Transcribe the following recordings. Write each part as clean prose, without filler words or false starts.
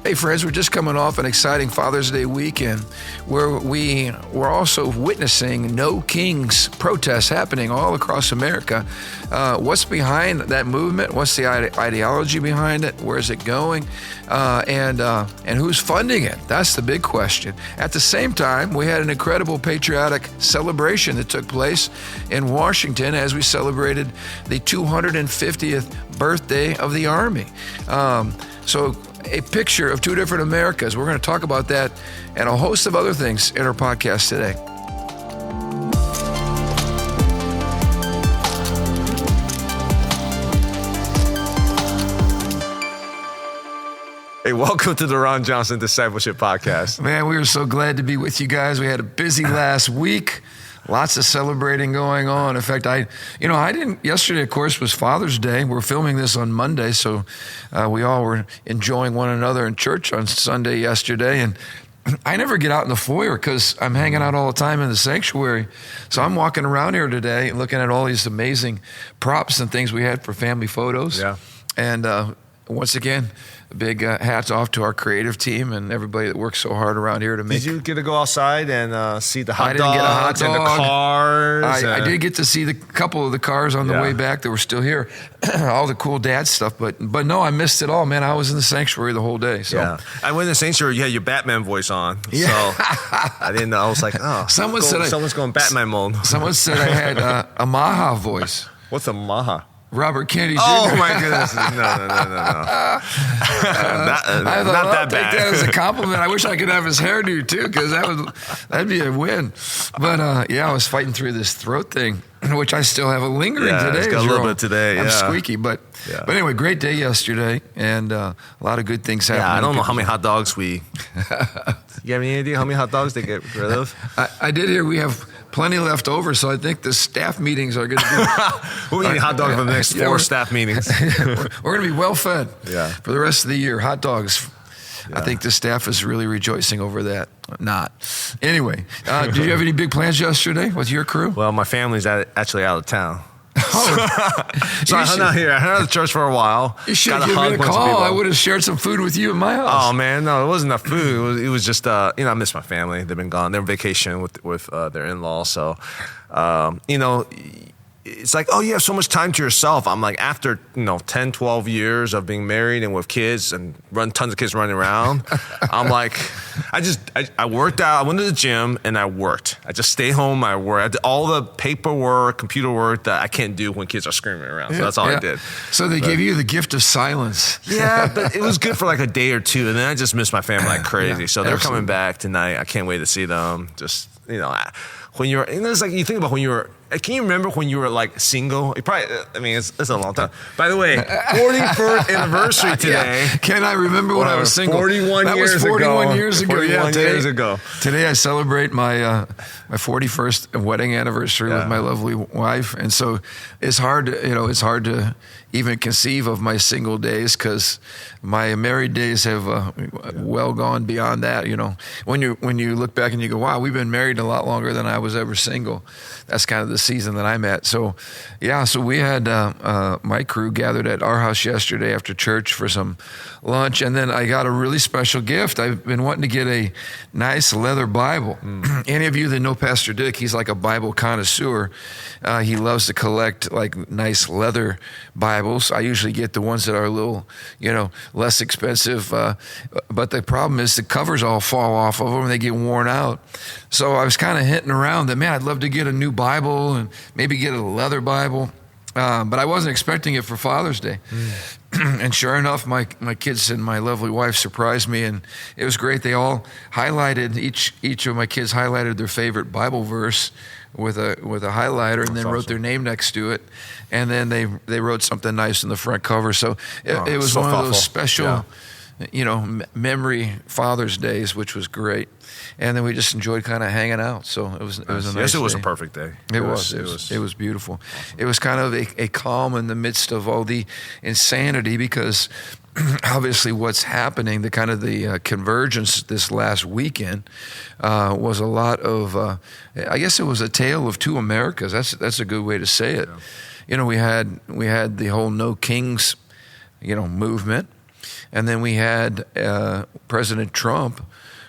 Hey friends, we're just coming off an exciting Father's Day weekend where we were also witnessing No Kings protests happening all across America. What's behind that movement? What's the ideology behind it? Where's it going? And who's funding it? That's the big question. At the same time, we had an incredible patriotic celebration that took place in Washington as we celebrated the 250th birthday of the Army. So a picture of two different Americas. We're going to talk about that and a host of other things in our podcast today. Hey, welcome to the Ron Johnson Discipleship Podcast. Man, we are so glad to be with you guys. We had a busy last week. Lots of celebrating going on. In fact, yesterday, of course, was Father's Day. We're filming this on Monday, so we all were enjoying one another in church on Sunday yesterday. And I never get out in the foyer because I'm hanging out all the time in the sanctuary. So I'm walking around here today looking at all these amazing props and things we had for family photos. Yeah. And once again, big hats off to our creative team and everybody that works so hard around here to make. Did you get to go outside and see the I didn't get a hot dogs and the dog. cars? I did get to see the couple of the cars on the way back that were still here, all the cool dad stuff. But no, I missed it all, man. I was in the sanctuary the whole day. So. Yeah, I went in the sanctuary. You had your Batman voice on, so I didn't know. I was like, oh, someone's going Batman mode. Someone said I had a Maha voice. What's a Maha? Robert Kennedy Jr. Oh my goodness! No. I thought, not that bad. Take that as a compliment. I wish I could have his hairdo too, because that'd be a win. But I was fighting through this throat thing, which I still have a lingering today. It's got a little bit today. I'm squeaky, but anyway, great day yesterday, and a lot of good things happening. Yeah, I don't know how many hot dogs we. You have any idea how many hot dogs they get rid of? I did hear we have plenty left over, so I think the staff meetings are going to be... We'll eat hot dogs for the next 4 staff meetings. We're going to be well fed for the rest of the year. Hot dogs. Yeah. I think the staff is really rejoicing over that. Not. Anyway, did you have any big plans yesterday with your crew? Well, my family's actually out of town. Oh. So I hung out here. I hung out at the church for a while. You should have given me a call. I would have shared some food with you at my house. Oh, man. No, it wasn't enough food. It was just, I miss my family. They've been gone. They're on vacation with their in-laws. So, it's like, oh, you have so much time to yourself. I'm like, after, 10, 12 years of being married and with kids and tons of kids running around, I'm like, I worked out. I went to the gym and I worked. I just stayed home. I worked. I did all the paperwork, computer work that I can't do when kids are screaming around. So that's all I did. So they gave you the gift of silence. Yeah, but it was good for like a day or two. And then I just missed my family like crazy. So they're coming back tonight. I can't wait to see them. Just, when you're, it's like you think about when you were, can you remember when you were like single? You probably, it's a long time. By the way, 41st anniversary today. Yeah. Can I remember when I was single? 41 that years was 41 years ago. 41 years ago. Today I celebrate my 41st wedding anniversary with my lovely wife, and so it's hard to even conceive of my single days because my married days have well gone beyond that. When you look back and you go, wow, we've been married a lot longer than I was ever single. That's kind of the season that I'm at. So we had my crew gathered at our house yesterday after church for some lunch, and then I got a really special gift. I've been wanting to get a nice leather Bible. Any of you that know Pastor Dick, he's like a Bible connoisseur. He loves to collect like nice leather Bibles. I usually get the ones that are a little, less expensive. But the problem is the covers all fall off of them and they get worn out. So I was kind of hinting around that, man, I'd love to get a new Bible and maybe get a leather Bible. But I wasn't expecting it for Father's Day. And sure enough, my kids and my lovely wife surprised me, and it was great. They all highlighted, each of my kids highlighted their favorite Bible verse with a highlighter, and then wrote their name next to it, and then they wrote something nice in the front cover. So it was one of those special, memory Father's Days, which was great. And then we just enjoyed kind of hanging out. So it was a nice day. Yes, it was a perfect day. It was beautiful. Awesome. It was kind of a calm in the midst of all the insanity, because obviously what's happening, the kind of the convergence this last weekend was a lot of, I guess it was a tale of two Americas. That's a good way to say it. Yeah. We had the whole No Kings, movement. And then we had President Trump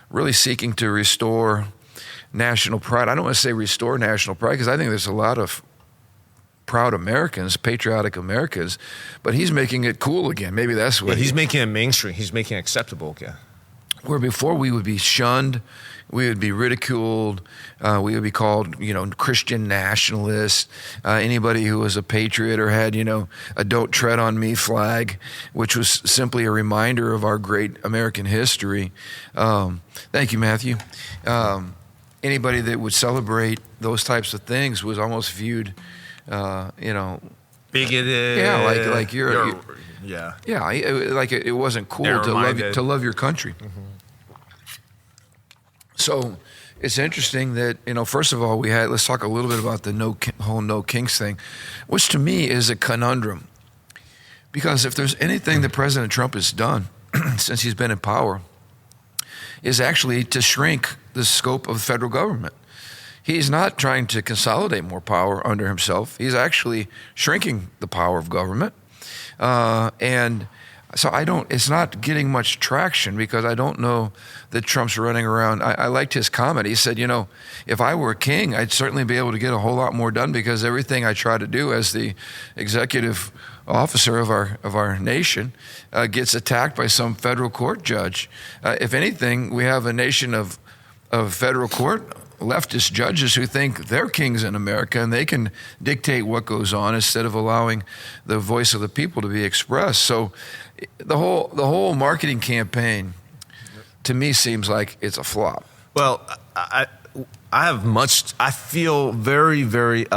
really seeking to restore national pride. I don't want to say restore national pride because I think there's a lot of proud Americans, patriotic Americans, but he's making it cool again. Maybe that's what he's making it mainstream. He's making it acceptable again. Where before we would be shunned, we would be ridiculed, we would be called, Christian nationalists. Anybody who was a patriot or had, a "Don't Tread on Me" flag, which was simply a reminder of our great American history. Thank you, Matthew. Anybody that would celebrate those types of things was almost viewed, bigoted. Yeah, like you're yeah, like it wasn't cool to love your country. Mm-hmm. So it's interesting that, first of all, let's talk a little bit about the whole no kings thing, which to me is a conundrum. Because if there's anything that President Trump has done since he's been in power, is actually to shrink the scope of the federal government. He's not trying to consolidate more power under himself. He's actually shrinking the power of government. And so it's not getting much traction because I don't know that Trump's running around. I liked his comment. He said, if I were a king, I'd certainly be able to get a whole lot more done because everything I try to do as the executive officer of our nation gets attacked by some federal court judge. If anything, we have a nation of federal court leftist judges who think they're kings in America and they can dictate what goes on instead of allowing the voice of the people to be expressed. So the whole marketing campaign to me seems like it's a flop. Well, I feel very, very,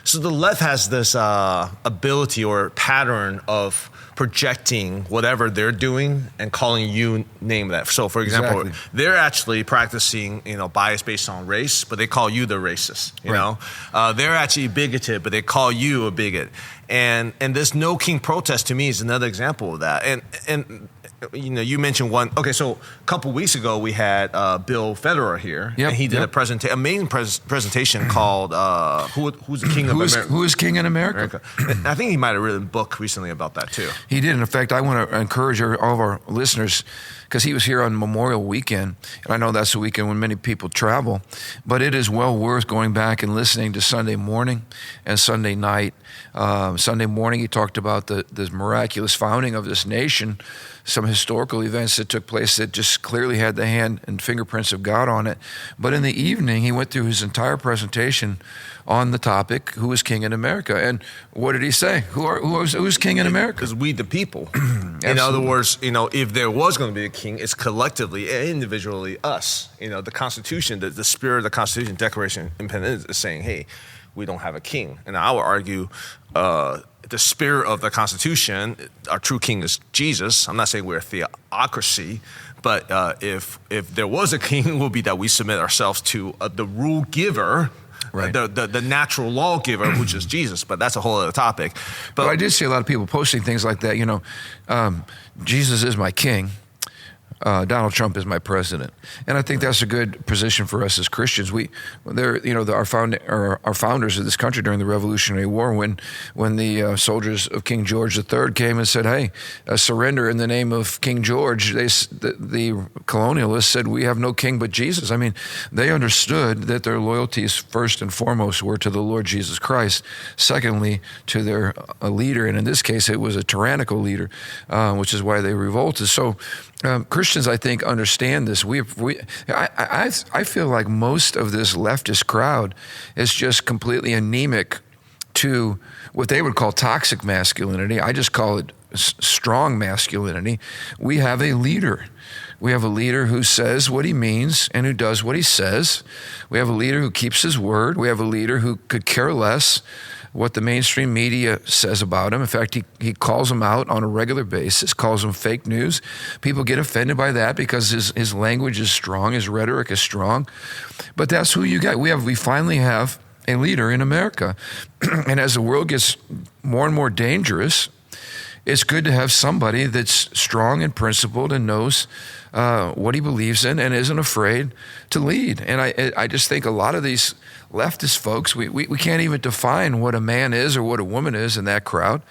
so the left has this ability or pattern of projecting whatever they're doing and calling you name that. So for example, they're actually practicing, bias based on race, but they call you the racist, you know? They're actually bigoted, but they call you a bigot. And this no king protest to me is another example of that. And you mentioned one. Okay, so a couple weeks ago we had Bill Federer here, and he did a amazing presentation called "Who's the King of America?" Who is king in America? I think he might have written a book recently about that too. He did. In fact, I want to encourage all of our listeners, because he was here on Memorial Weekend, and I know that's the weekend when many people travel, but it is well worth going back and listening to Sunday morning and Sunday night. Sunday morning, he talked about the miraculous founding of this nation, some historical events that took place that just clearly had the hand and fingerprints of God on it. But in the evening, he went through his entire presentation on the topic, who is king in America? And what did he say? Who's king in America? Because we the people. In other words, if there was going to be a king, it's collectively and individually us. The Constitution, the spirit of the Constitution, Declaration of Independence is saying, hey, we don't have a king. And I would argue the spirit of the Constitution, our true king is Jesus. I'm not saying we're a theocracy, but if there was a king, it would be that we submit ourselves to the rule giver, right, the natural lawgiver, which is Jesus. But that's a whole other topic. But I did see a lot of people posting things like that. Jesus is my king. Donald Trump is my president, and I think that's a good position for us as Christians. Our founders of this country during the Revolutionary War, when the soldiers of King George III came and said, "Hey, surrender in the name of King George," the colonialists said, "We have no king but Jesus." I mean, they understood that their loyalties first and foremost were to the Lord Jesus Christ. Secondly, to their leader, and in this case, it was a tyrannical leader, which is why they revolted. So. Christians, I think, understand this. I feel like most of this leftist crowd is just completely anemic to what they would call toxic masculinity. I just call it strong masculinity. We have a leader. We have a leader who says what he means and who does what he says. We have a leader who keeps his word. We have a leader who could care less what the mainstream media says about him. In fact, he calls them out on a regular basis, calls them fake news. People get offended by that because his language is strong, his rhetoric is strong. But that's who you got. We finally have a leader in America. And as the world gets more and more dangerous, it's good to have somebody that's strong and principled and knows what he believes in and isn't afraid to lead. And I just think a lot of these leftist folks, we can't even define what a man is or what a woman is in that crowd.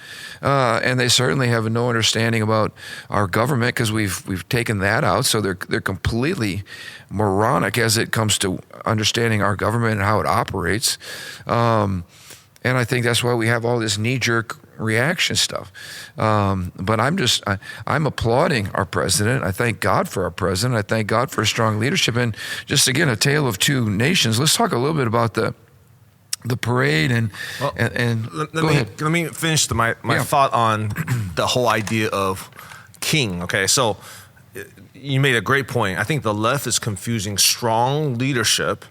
And they certainly have no understanding about our government because we've taken that out. So they're completely moronic as it comes to understanding our government and how it operates. And I think that's why we have all this knee-jerk reaction stuff. But I'm applauding our president. I thank God for our president. I thank God for strong leadership. And just again, a tale of two nations. Let's talk a little bit about the parade and let me finish my thought on the whole idea of king. Okay, so you made a great point. I think the left is confusing strong leadership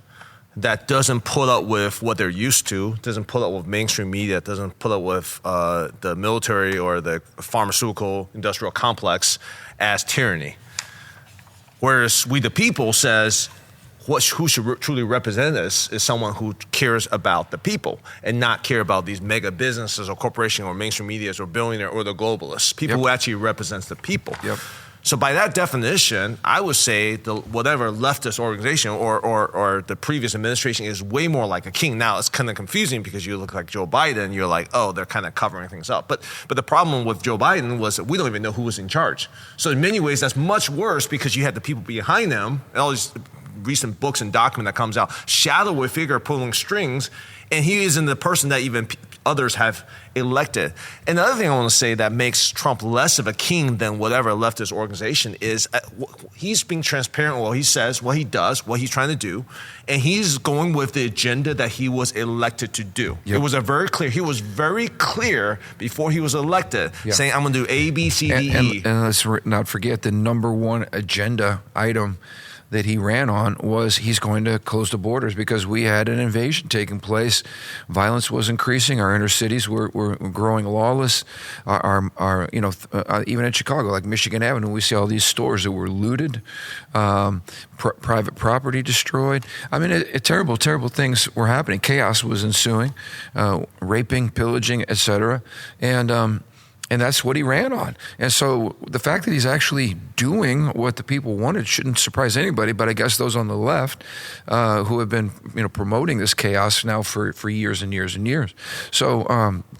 that doesn't put up with what they're used to, doesn't put up with mainstream media, doesn't put up with the military or the pharmaceutical industrial complex as tyranny. Whereas we the people says who should truly represent us is someone who cares about the people and not care about these mega businesses or corporations or mainstream medias or billionaires or the globalists, people who actually represents the people. Yep. So by that definition, I would say whatever leftist organization or the previous administration is way more like a king. Now, it's kind of confusing because you look like Joe Biden. You're like, oh, they're kind of covering things up. But the problem with Joe Biden was that we don't even know who was in charge. So in many ways, that's much worse because you had the people behind them, all these recent books and document that comes out, shadowy figure pulling strings, and he isn't the person that even others have elected. And the other thing I want to say that makes Trump less of a king than whatever leftist organization is, he's being transparent with what he says, what he does, what he's trying to do, and he's going with the agenda that he was elected to do. Yep. He was very clear before he was elected, saying, I'm going to do A, B, C, D, E. And let's not forget the number one agenda item that he ran on was he's going to close the borders because we had an invasion taking place. Violence was increasing. Our inner cities were growing lawless. Even in Chicago, like Michigan Avenue, we see all these stores that were looted, private property destroyed. I mean, terrible, terrible things were happening. Chaos was ensuing, raping, pillaging, etc. And that's what he ran on. And so the fact that he's actually doing what the people wanted shouldn't surprise anybody, but I guess those on the left who have been promoting this chaos now for years and years and years. So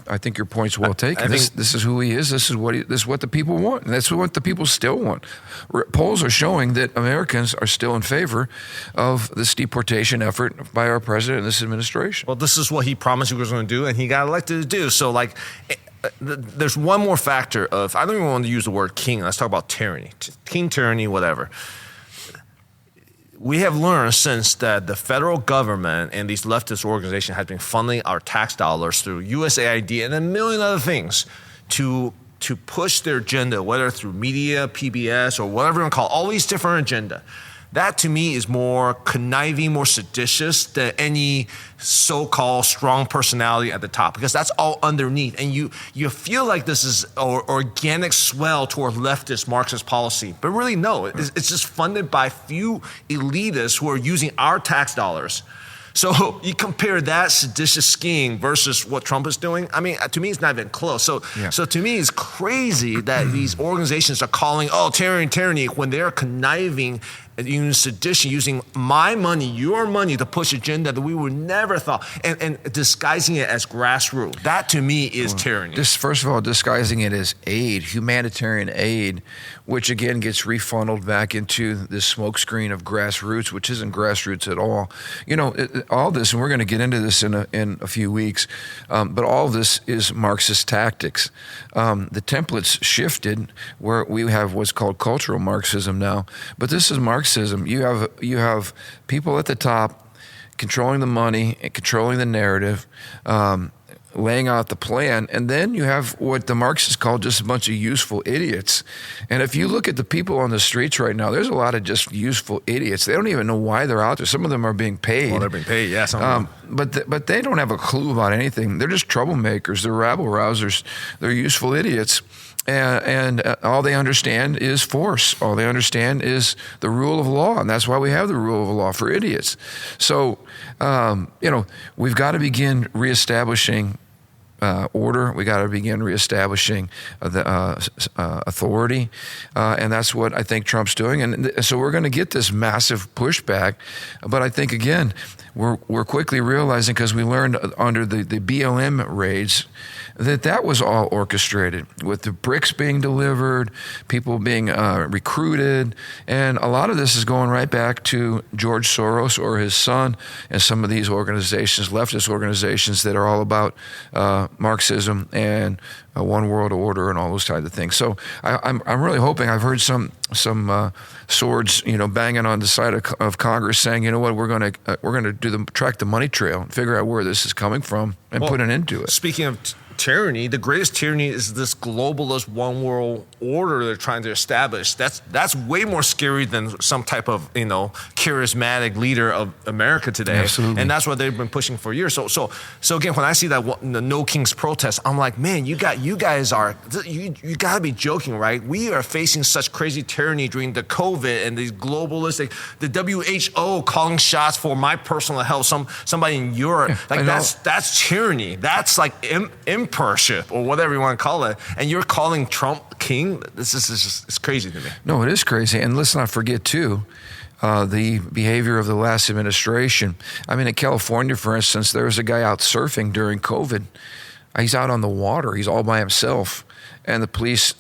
I think your point's well taken. This is who he is. This is what the people want. And that's what the people still want. Polls are showing that Americans are still in favor of this deportation effort by our president and this administration. Well, this is what he promised he was going to do, and he got elected to do. So, there's one more factor of, I don't even want to use the word king. Let's talk about tyranny. King, tyranny, whatever. We have learned since that the federal government and these leftist organizations have been funneling our tax dollars through USAID and a million other things to push their agenda, whether through media, PBS, or whatever you want to call it, all these different agenda. That to me is more conniving, more seditious than any so-called strong personality at the top, because that's all underneath. And you feel like this is organic swell toward leftist Marxist policy, but really no, it's just funded by few elitists who are using our tax dollars. So you compare that seditious scheme versus what Trump is doing. I mean, to me, it's not even close. So to me, it's crazy that these organizations are calling, tyranny, when they're conniving and using sedition, using my money, your money to push agenda that we would never thought, and disguising it as grassroots. That to me is tyranny. First of all, disguising it as aid, humanitarian aid, which again gets refunneled back into this smokescreen of grassroots, which isn't grassroots at all. All this, and we're going to get into this in a few weeks, but all of this is Marxist tactics. The templates shifted where we have what's called cultural Marxism now, but this is Marxism. You have people at the top controlling the money and controlling the narrative, laying out the plan, and then you have what the Marxists call just a bunch of useful idiots. And if you look at the people on the streets right now, there's a lot of just useful idiots. They don't even know why they're out there. Some of them are being paid. Well, they're being paid, yeah. But they don't have a clue about anything. They're just troublemakers. They're rabble-rousers. They're useful idiots. And all they understand is force. All they understand is the rule of law, and that's why we have the rule of law for idiots. So, we've got to begin reestablishing order. We got to begin reestablishing the authority, and that's what I think Trump's doing. And so we're going to get this massive pushback. But I think again, we're quickly realizing, because we learned under the BLM raids that was all orchestrated, with the bricks being delivered, people being recruited, and a lot of this is going right back to George Soros or his son and some of these organizations, leftist organizations that are all about Marxism and one world order and all those types of things. So I'm really hoping. I've heard some swords, banging on the side of Congress, saying, you know what, we're going to track the money trail and figure out where this is coming from and put an end to it. Speaking of tyranny, the greatest tyranny is this globalist one world order they're trying to establish. That's way more scary than some type of charismatic leader of America today. Absolutely. And that's what they've been pushing for years. So again, when I see that the No Kings protest, I'm like, man, you guys you got to be joking, right? We are facing such crazy tyranny during the COVID and these globalistic, the WHO calling shots for my personal health. Somebody in Europe, that's tyranny. That's like emperorship or whatever you want to call it, and you're calling Trump king. This is just, it's crazy to me. No, it is crazy. And let's not forget too, the behavior of the last administration. I mean, in California, for instance, there was a guy out surfing during COVID. He's out on the water. He's all by himself. And the police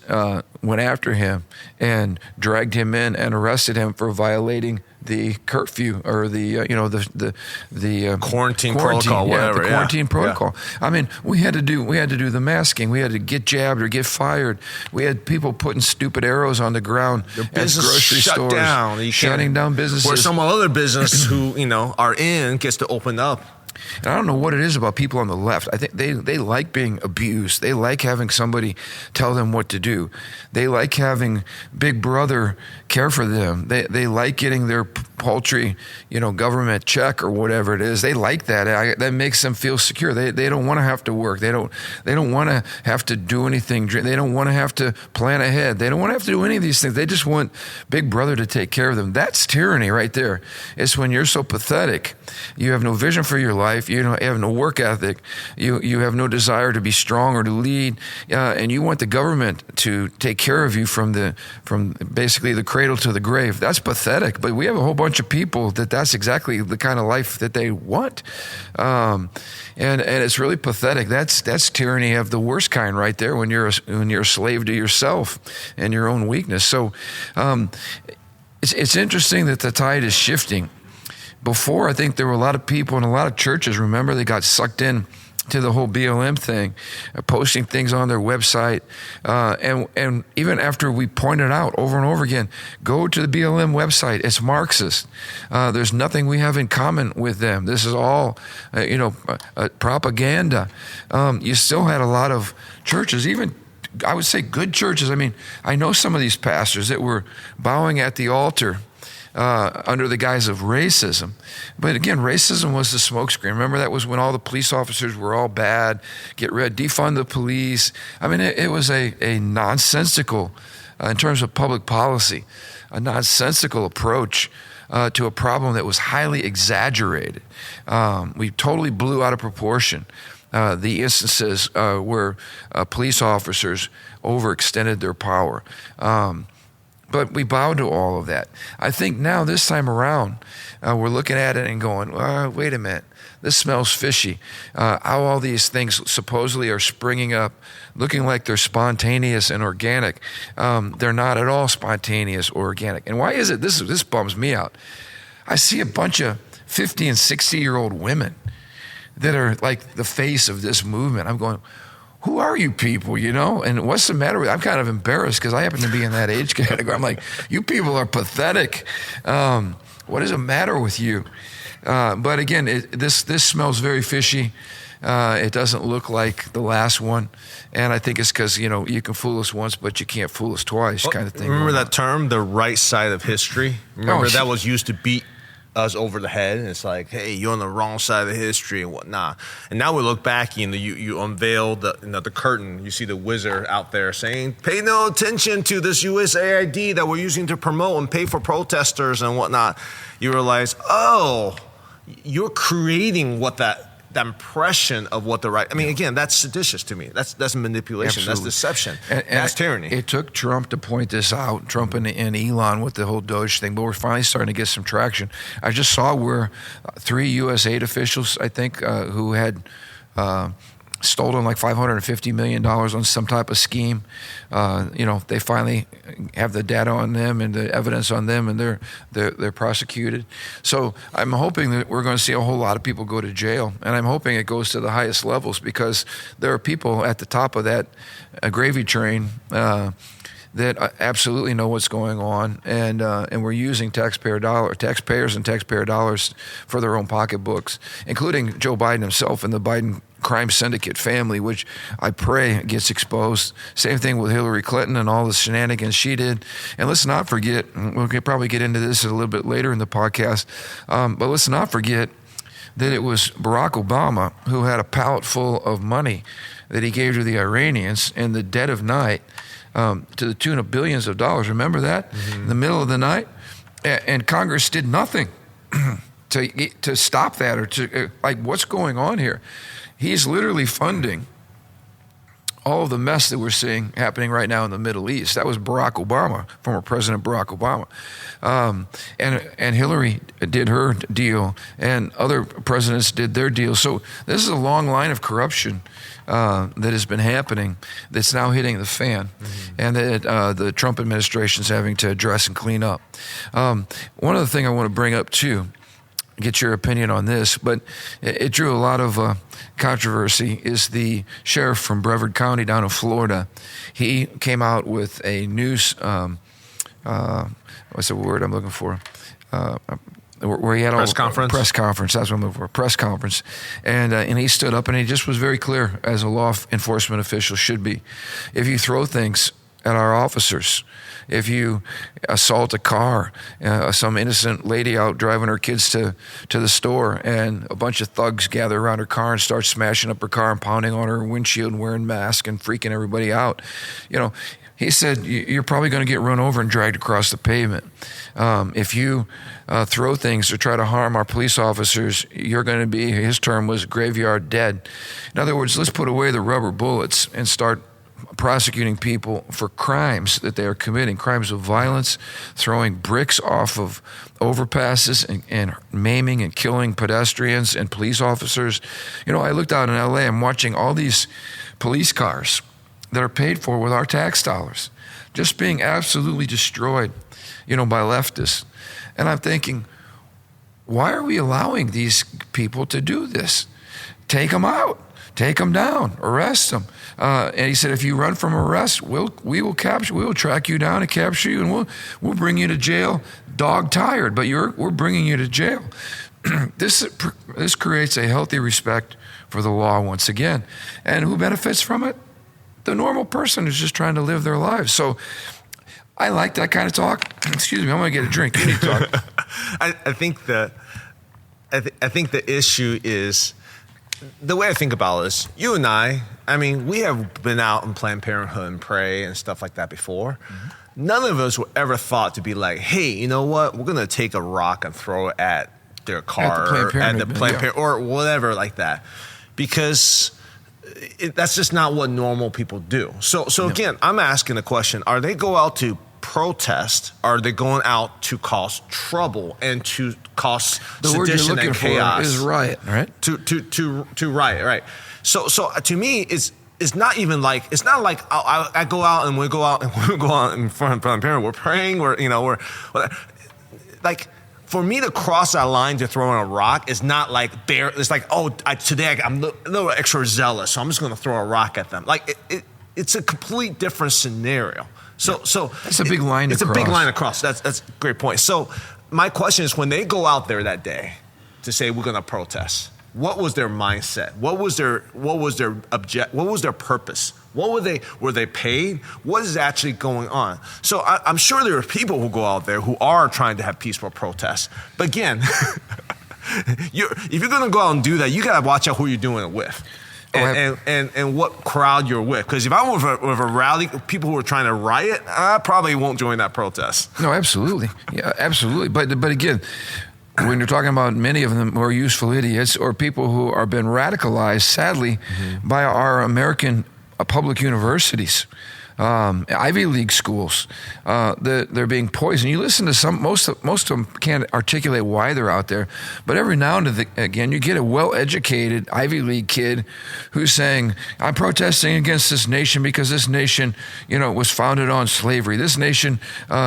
went after him and dragged him in and arrested him for violating the curfew or the quarantine protocol, whatever. The quarantine protocol. I mean, we had to do the masking. We had to get jabbed or get fired. We had people putting stupid arrows on the ground at grocery stores, shutting down businesses. Where some other business who are in gets to open up. And I don't know what it is about people on the left. I think they like being abused. They like having somebody tell them what to do. They like having Big Brother care for them. They like getting their paltry, government check or whatever it is. They like that. That makes them feel secure. They don't want to have to work. They don't want to have to do anything. They don't want to have to plan ahead. They don't want to have to do any of these things. They just want Big Brother to take care of them. That's tyranny right there. It's when you're so pathetic. You have no vision for your life. You have no work ethic. You have no desire to be strong or to lead, and you want the government to take care of you from basically the cradle to the grave. That's pathetic. But we have a whole bunch of people that's exactly the kind of life that they want, and it's really pathetic. That's tyranny of the worst kind right there. When you're a slave to yourself and your own weakness. So it's interesting that the tide is shifting. Before, I think there were a lot of people in a lot of churches, remember, they got sucked in to the whole BLM thing, posting things on their website. And even after we pointed out over and over again, go to the BLM website. It's Marxist. There's nothing we have in common with them. This is all, propaganda. You still had a lot of churches, even I would say good churches. I mean, I know some of these pastors that were bowing at the altar under the guise of racism. But again, racism was the smokescreen. Remember, that was when all the police officers were all bad, defund the police. I mean, it was a nonsensical, in terms of public policy, a nonsensical approach to a problem that was highly exaggerated. We totally blew out of proportion the instances where police officers overextended their power. But we bowed to all of that. I think now, this time around, we're looking at it and going, wait a minute, this smells fishy. How all these things supposedly are springing up, looking like they're spontaneous and organic. They're not at all spontaneous or organic. And why is it? This bums me out. I see a bunch of 50 and 60-year-old women that are like the face of this movement. I'm going, who are you people, And what's the matter with you? I'm kind of embarrassed because I happen to be in that age category. I'm like, you people are pathetic. What is the matter with you? But again, this smells very fishy. It doesn't look like the last one. And I think it's because, you can fool us once, but you can't fool us twice kind of thing. Remember that term, the right side of history? Remember that was used to beat us over the head, and it's like, hey, you're on the wrong side of history and whatnot. And now we look back, you unveil the curtain. You see the wizard out there saying, pay no attention to this USAID that we're using to promote and pay for protesters and whatnot. You realize, oh, you're creating what that impression of what the right. I mean, again, that's seditious to me. That's manipulation. Absolutely. That's deception. And that's tyranny. It took Trump to point this out, Trump and Elon with the whole Doge thing, but we're finally starting to get some traction. I just saw where 3 U.S. aid officials, I think, who had stolen like $550 million on some type of scheme. They finally have the data on them and the evidence on them, and they're prosecuted. So I'm hoping that we're going to see a whole lot of people go to jail, and I'm hoping it goes to the highest levels, because there are people at the top of that gravy train that absolutely know what's going on, and we're using taxpayers and taxpayer dollars for their own pocketbooks, including Joe Biden himself and the Biden crime syndicate family, which I pray gets exposed. Same thing with Hillary Clinton and all the shenanigans she did. And let's not forget, we'll probably get into this a little bit later in the podcast, but let's not forget that it was Barack Obama who had a pallet full of money that he gave to the Iranians in the dead of night, to the tune of billions of dollars. Remember that? Mm-hmm. In the middle of the night? And Congress did nothing to stop that, or to, what's going on here? He's literally funding all of the mess that we're seeing happening right now in the Middle East. That was Barack Obama, former President Barack Obama. And Hillary did her deal, and other presidents did their deal. So this is a long line of corruption that has been happening that's now hitting the fan, and that the Trump administration is having to address and clean up. One other thing I want to bring up too, get your opinion on this, but it drew a lot of controversy, is the sheriff from Brevard County down in Florida. He came out with a news, what's the word I'm looking for? Where he had press conference. Press conference. That's what I'm looking for. Press conference, and he stood up and he just was very clear, as a law enforcement official should be. If you throw things at our officers, if you assault a car, some innocent lady out driving her kids to the store, and a bunch of thugs gather around her car and start smashing up her car and pounding on her windshield and wearing masks and freaking everybody out, he said, you're probably going to get run over and dragged across the pavement. If you throw things or try to harm our police officers, you're going to be, his term was, graveyard dead. In other words, let's put away the rubber bullets and start prosecuting people for crimes that they are committing, crimes of violence, throwing bricks off of overpasses and maiming and killing pedestrians and police officers. I looked out in LA, I'm watching all these police cars that are paid for with our tax dollars just being absolutely destroyed, by leftists. And I'm thinking, why are we allowing these people to do this? Take them out. Take them down, arrest them. And he said, if you run from arrest, we will track you down and capture you, and we'll bring you to jail, dog tired, but we're bringing you to jail. This creates a healthy respect for the law once again. And who benefits from it? The normal person who's just trying to live their lives. So I like that kind of talk. Excuse me, I'm going to get a drink. You need to talk. I think the issue is, the way I think about it is, you and I mean, we have been out in Planned Parenthood and pray and stuff like that before. Mm-hmm. None of us were ever thought to be like, hey, you know what? We're going to take a rock and throw it at their car at the Planned Parenthood or whatever like that. Because that's just not what normal people do. So again, I'm asking the question, are they go out to protest? Are they going out to cause trouble and to cause sedition and chaos? Is riot, right? To riot, right? So to me, it's not even like, it's not like I go out and we go out in front of Planned Parenthood. We're praying. We're like, for me to cross that line to throw in a rock is not like bare. It's like, today I'm a little extra zealous, so I'm just going to throw a rock at them. Like it's a complete different scenario. So it's a big line. It's a big line across. That's a great point. So my question is, when they go out there that day to say we're going to protest, what was their mindset? What was their purpose? Were they paid? What is actually going on? So I'm sure there are people who go out there who are trying to have peaceful protests. But again, if you're going to go out and do that, you got to watch out who you're doing it with. And what crowd you're with. Because if I'm with a rally, people who are trying to riot, I probably won't join that protest. No, absolutely. Yeah, absolutely. But again, when you're talking about many of them more useful idiots or people who are been radicalized, sadly, by our American public universities. Ivy League schools, they're being poisoned. You listen to most of them can't articulate why they're out there, but every now and again you get a well-educated Ivy League kid who's saying, "I'm protesting against this nation because this nation, was founded on slavery. This nation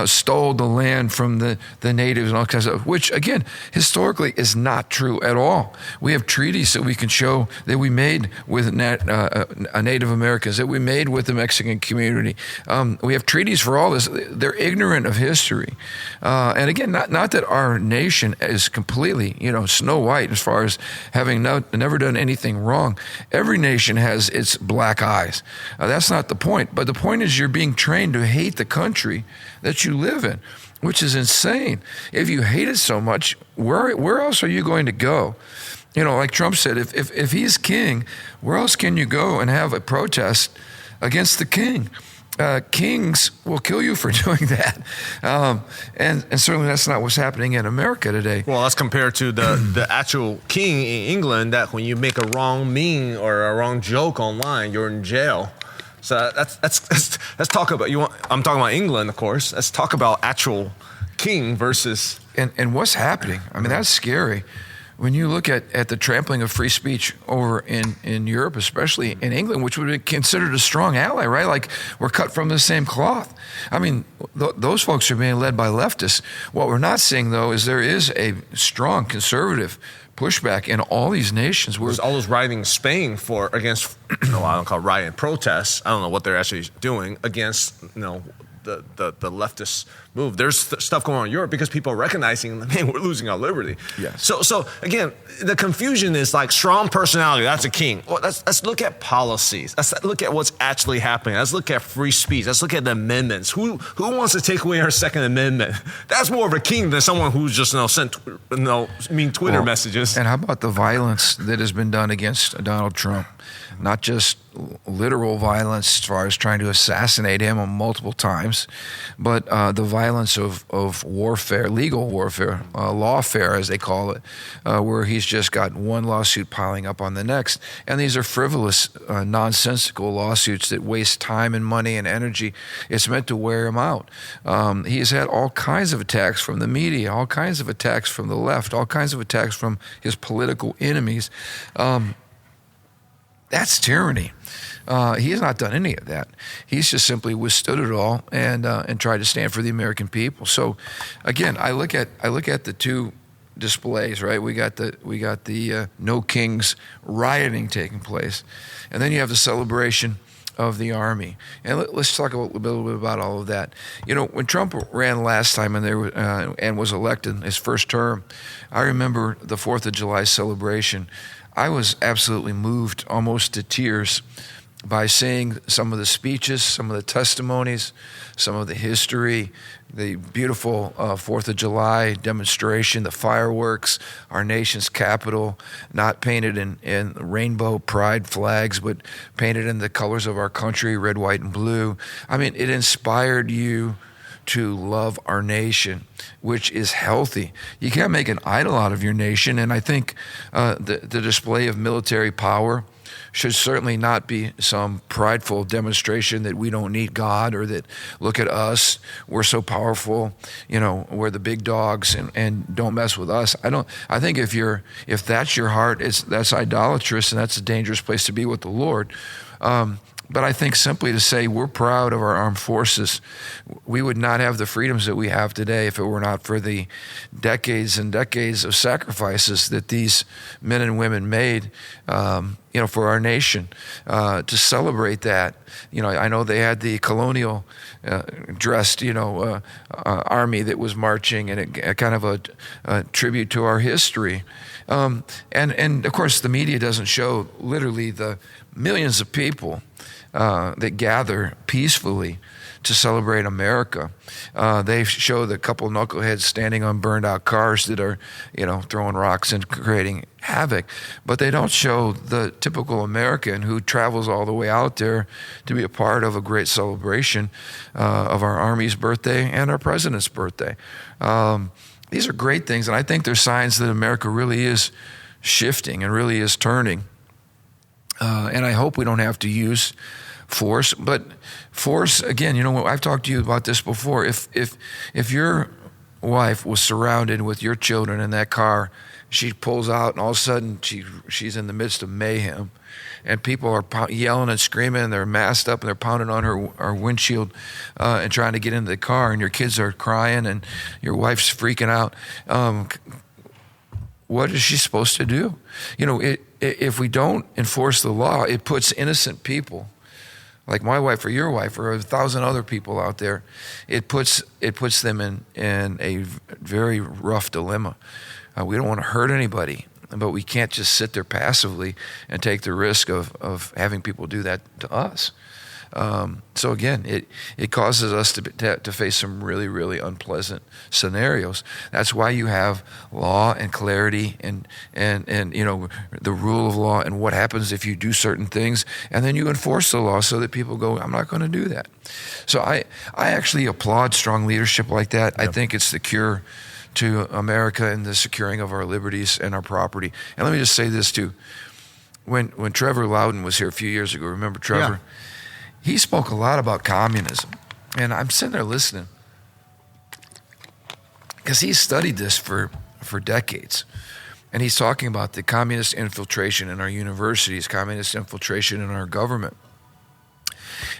stole the land from the natives and all kinds of," which again historically is not true at all. We have treaties that we can show that we made with Native Americans, that we made with the Mexican community. We have treaties for all this. They're ignorant of history. And again, not that our nation is completely, Snow White as far as having never done anything wrong. Every nation has its black eyes. That's not the point. But the point is you're being trained to hate the country that you live in, which is insane. If you hate it so much, where else are you going to go? Like Trump said, if he's king, where else can you go and have a protest against the king? Kings will kill you for doing that. And certainly that's not what's happening in America today. Well, that's compared to the actual king in England, that when you make a wrong meme or a wrong joke online, you're in jail. So let's talk about, I'm talking about England, of course. Let's talk about actual king versus. And what's happening? I mean, that's scary. When you look at the trampling of free speech over in Europe, especially in England, which would be considered a strong ally, right? Like we're cut from the same cloth. I mean, those folks are being led by leftists. What we're not seeing, though, is there is a strong conservative pushback in all these nations. There's all those rioting in Spain against, I don't call it riot, protests. I don't know what they're actually doing against, the leftist move. There's stuff going on in Europe because people are recognizing, man, we're losing our liberty. Yes. So again, the confusion is like strong personality, that's a king. Well, let's look at policies. Let's look at what's actually happening. Let's look at free speech. Let's look at the amendments. Who wants to take away our Second Amendment? That's more of a king than someone who's just sent mean Twitter messages. And how about the violence that has been done against Donald Trump? Not just literal violence as far as trying to assassinate him multiple times, but the violence of warfare, legal warfare, lawfare as they call it, where he's just got one lawsuit piling up on the next. And these are frivolous, nonsensical lawsuits that waste time and money and energy. It's meant to wear him out. He's had all kinds of attacks from the media, all kinds of attacks from the left, all kinds of attacks from his political enemies. That's tyranny. He has not done any of that. He's just simply withstood it all and tried to stand for the American people. So, again, I look at the two displays. Right, we got the No Kings rioting taking place, and then you have the celebration of the army. And let's talk a little bit about all of that. When Trump ran last time and was elected his first term, I remember the 4th of July celebration. I was absolutely moved almost to tears by seeing some of the speeches, some of the testimonies, some of the history, the beautiful 4th of July demonstration, the fireworks, our nation's capital, not painted in rainbow pride flags, but painted in the colors of our country, red, white, and blue. I mean, it inspired you to love our nation, which is healthy. You can't make an idol out of your nation, and I think the display of military power should certainly not be some prideful demonstration that we don't need God, or that, look at us, we're so powerful, we're the big dogs and don't mess with us. I think if that's your heart, that's idolatrous, and that's a dangerous place to be with the Lord. But I think simply to say we're proud of our armed forces, we would not have the freedoms that we have today if it were not for the decades and decades of sacrifices that these men and women made, for our nation. To celebrate that, I know they had the colonial dressed, army that was marching, and a kind of a tribute to our history. And of course, the media doesn't show literally the millions of people that gather peacefully to celebrate America. They show the couple of knuckleheads standing on burned out cars that are, throwing rocks and creating havoc. But they don't show the typical American who travels all the way out there to be a part of a great celebration of our Army's birthday and our president's birthday. These are great things, and I think they're signs that America really is shifting and really is turning. And I hope we don't have to use force. But force, again, I've talked to you about this before. If your wife was surrounded with your children in that car, she pulls out, and all of a sudden she's in the midst of mayhem, and people are yelling and screaming, and they're masked up, and they're pounding on her windshield and trying to get into the car, and your kids are crying, and your wife's freaking out. What is she supposed to do? If we don't enforce the law, it puts innocent people, like my wife or your wife or 1,000 other people out there, it puts them in a very rough dilemma. We don't want to hurt anybody, but we can't just sit there passively and take the risk of having people do that to us. So again, it causes us to face some really, really unpleasant scenarios. That's why you have law and clarity and the rule of law and what happens if you do certain things, and then you enforce the law so that people go, I'm not going to do that. So I actually applaud strong leadership like that. Yep. I think it's the cure to America and the securing of our liberties and our property. And let me just say this too. When Trevor Loudon was here a few years ago, remember Trevor? Yeah. He spoke a lot about communism. And I'm sitting there listening because he studied this for decades. And he's talking about the communist infiltration in our universities, communist infiltration in our government.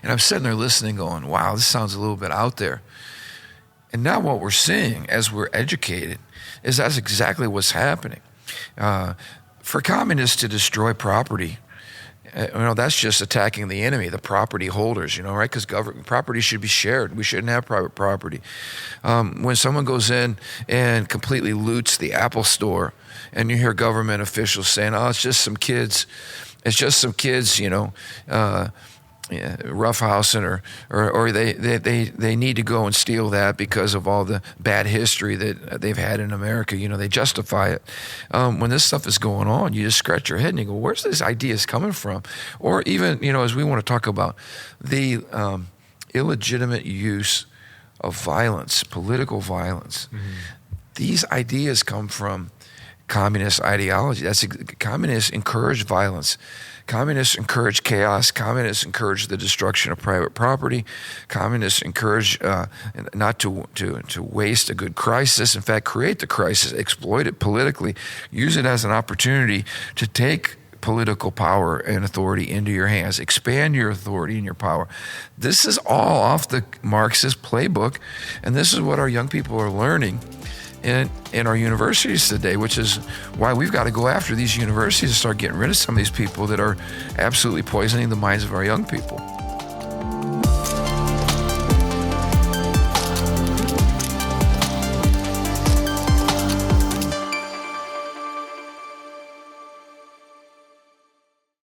And I'm sitting there listening going, wow, this sounds a little bit out there. And now what we're seeing as we're educated is that's exactly what's happening. For communists to destroy property, that's just attacking the enemy, the property holders, right? Because property should be shared. We shouldn't have private property. When someone goes in and completely loots the Apple store, and you hear government officials saying, "Oh, it's just some kids. It's just some kids, roughhousing, or they need to go and steal that because of all the bad history that they've had in America." They justify it. When this stuff is going on, you just scratch your head and you go, where's these ideas coming from? Or even, as we want to talk about the illegitimate use of violence, political violence. Mm-hmm. These ideas come from communist ideology. Communists encourage violence. Communists encourage chaos. Communists encourage the destruction of private property. Communists encourage not to waste a good crisis. In fact, create the crisis, exploit it politically, use it as an opportunity to take political power and authority into your hands, expand your authority and your power. This is all off the Marxist playbook, and this is what our young people are learning in our universities today, which is why we've got to go after these universities and start getting rid of some of these people that are absolutely poisoning the minds of our young people.